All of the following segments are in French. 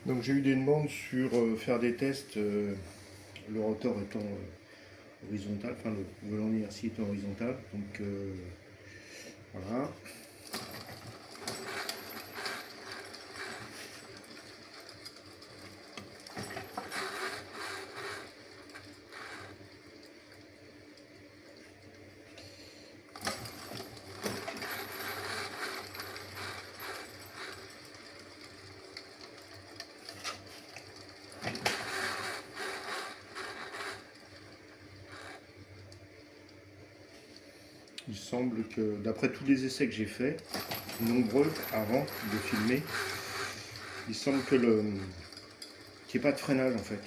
Donc j'ai eu des demandes sur faire des tests, le rotor étant horizontal, enfin le volant d'inertie étant horizontal. Donc voilà. Il semble que, d'après tous les essais que j'ai faits, nombreux avant de filmer, il semble que qu'il n'y ait pas de freinage en fait.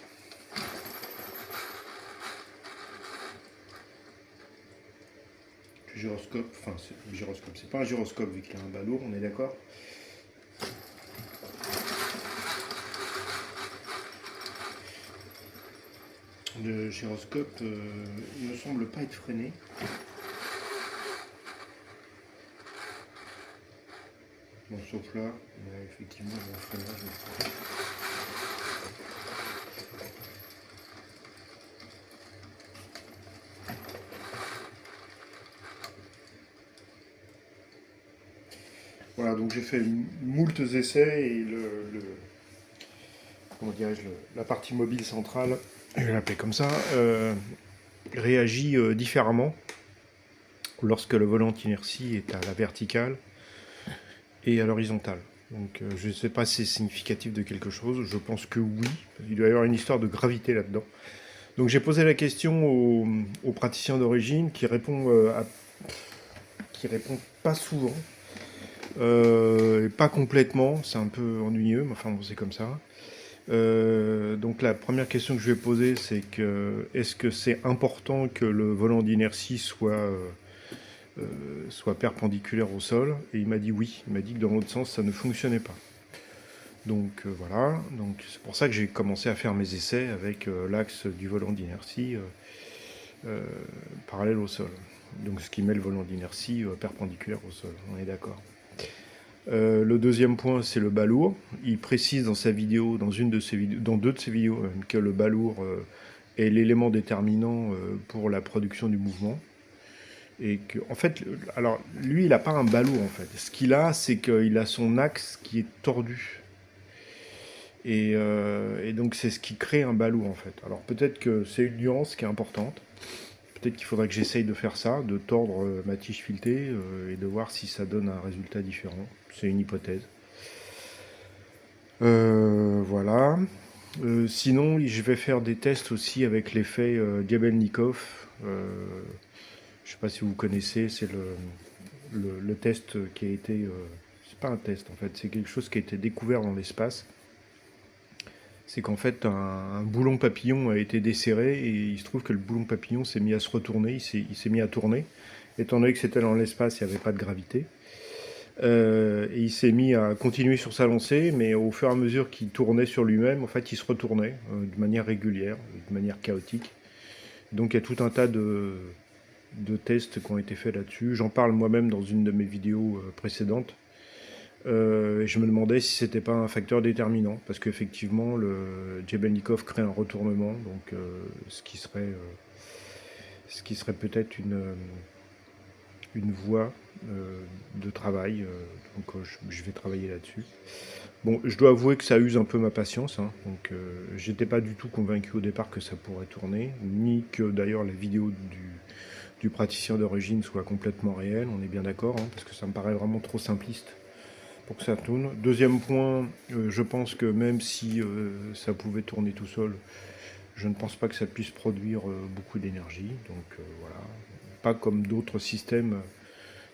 Le gyroscope, enfin c'est le gyroscope, c'est pas un gyroscope vu qu'il a un bas lourd, on est d'accord. Le gyroscope ne semble pas être freiné. Bon, sauf là, il y a effectivement un freinage. Voilà, donc j'ai fait moult essais et comment dirais-je, la partie mobile centrale, je vais l'appeler comme ça, réagit différemment lorsque le volant d'inertie est à la verticale et à l'horizontale. Donc je ne sais pas si c'est significatif de quelque chose, je pense que oui, il doit y avoir une histoire de gravité là-dedans. Donc j'ai posé la question au praticien d'origine qui répond pas souvent, et pas complètement, c'est un peu ennuyeux, mais enfin bon, c'est comme ça. Donc la première question que je vais poser, c'est que est-ce que c'est important que le volant d'inertie soit perpendiculaire au sol? Et il m'a dit oui, il m'a dit que dans l'autre sens, ça ne fonctionnait pas. Donc voilà, donc c'est pour ça que j'ai commencé à faire mes essais avec l'axe du volant d'inertie parallèle au sol. Donc ce qui met le volant d'inertie perpendiculaire au sol, on est d'accord. Le deuxième point, c'est le balourd. Il précise dans sa vidéo, dans deux de ses vidéos, que le balourd est l'élément déterminant pour la production du mouvement. Et que, en fait, alors lui, il n'a pas un balourd en fait. Ce qu'il a, c'est qu'il a son axe qui est tordu. Et donc c'est ce qui crée un balourd en fait. Alors peut-être que c'est une nuance qui est importante. Peut-être qu'il faudrait que j'essaye de faire ça, de tordre ma tige filetée et de voir si ça donne un résultat différent. C'est une hypothèse. Voilà. Sinon, je vais faire des tests aussi avec l'effet Diabelnikov. Je ne sais pas si vous connaissez, c'est le test qui a été... c'est pas un test en fait, c'est quelque chose qui a été découvert dans l'espace. C'est qu'en fait, un boulon papillon a été desserré et il se trouve que le boulon papillon s'est mis à se retourner, il s'est mis à tourner. Étant donné que c'était dans l'espace, il n'y avait pas de gravité. Et il s'est mis à continuer sur sa lancée, mais au fur et à mesure qu'il tournait sur lui-même, en fait, il se retournait de manière régulière, de manière chaotique. Donc il y a tout un tas de tests qui ont été faits là-dessus. J'en parle moi-même dans une de mes vidéos précédentes. Et je me demandais si c'était pas un facteur déterminant, parce qu'effectivement, le Jebelnikov crée un retournement, donc ce qui serait peut-être une voie de travail. Donc je vais travailler là-dessus. Bon, je dois avouer que ça use un peu ma patience, hein, donc j'étais pas du tout convaincu au départ que ça pourrait tourner, ni que d'ailleurs la vidéo du praticien d'origine soit complètement réelle, on est bien d'accord, hein, parce que ça me paraît vraiment trop simpliste pour que ça tourne. Deuxième point, je pense que même si ça pouvait tourner tout seul, je ne pense pas que ça puisse produire beaucoup d'énergie, donc voilà. Pas comme d'autres systèmes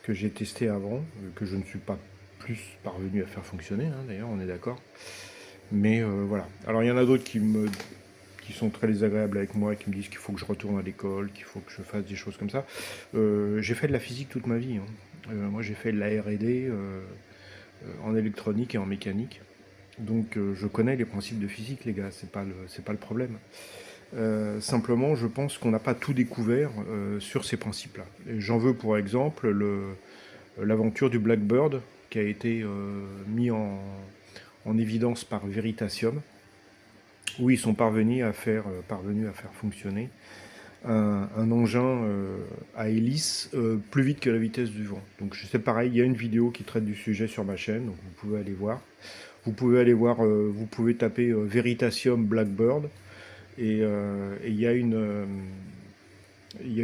que j'ai testés avant, que je ne suis pas plus parvenu à faire fonctionner, hein, d'ailleurs, on est d'accord. Mais voilà. Alors il y en a d'autres qui sont très désagréables avec moi, qui me disent qu'il faut que je retourne à l'école, qu'il faut que je fasse des choses comme ça. J'ai fait de la physique toute ma vie, hein. Moi j'ai fait de la R&D en électronique et en mécanique. Donc je connais les principes de physique, les gars, c'est pas le problème. Simplement, je pense qu'on n'a pas tout découvert sur ces principes-là. J'en veux pour exemple l'aventure du Blackbird qui a été mis en en évidence par Veritasium, où ils sont parvenus à faire fonctionner un engin à hélice plus vite que la vitesse du vent. Donc c'est pareil, il y a une vidéo qui traite du sujet sur ma chaîne, donc vous pouvez aller voir. Vous pouvez taper Veritasium Blackbird, et il y a une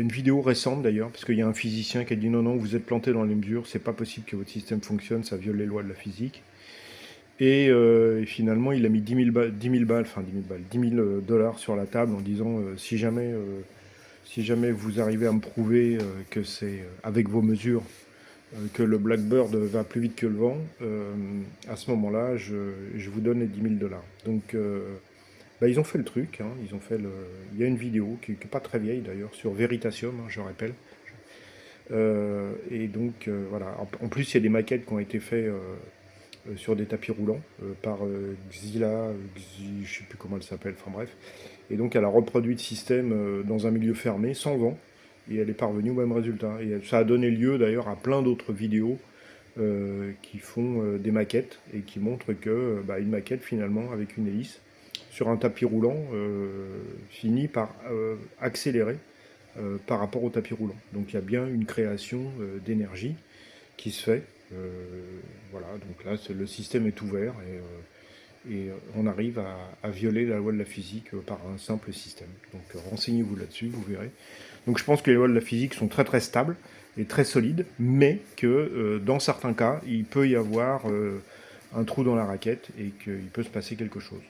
vidéo récente d'ailleurs, parce qu'il y a un physicien qui a dit non, non, vous êtes planté dans les mesures, c'est pas possible que votre système fonctionne, ça viole les lois de la physique. Et finalement, il a mis 10 000 balles, enfin 10 000 balles, 10 000 dollars sur la table en disant si jamais vous arrivez à me prouver que c'est avec vos mesures que le Blackbird va plus vite que le vent, à ce moment-là, je vous donne les 10 000 dollars. Donc, bah, ils ont fait le truc. Hein, il y a une vidéo qui n'est pas très vieille d'ailleurs, sur Veritasium, hein, je rappelle. Et donc, voilà. En plus, il y a des maquettes qui ont été faites sur des tapis roulants par Xila, je ne sais plus comment elle s'appelle, enfin bref. Et donc, elle a reproduit le système dans un milieu fermé, sans vent, et elle est parvenue au même résultat. Et ça a donné lieu d'ailleurs à plein d'autres vidéos qui font des maquettes et qui montrent que bah, une maquette finalement avec une hélice sur un tapis roulant finit par accélérer par rapport au tapis roulant. Donc il y a bien une création d'énergie qui se fait. Voilà, donc là le système est ouvert et on arrive à violer la loi de la physique par un simple système. Donc renseignez-vous là-dessus, vous verrez. Donc je pense que les lois de la physique sont très très stables et très solides, mais que dans certains cas, il peut y avoir un trou dans la raquette et qu'il peut se passer quelque chose.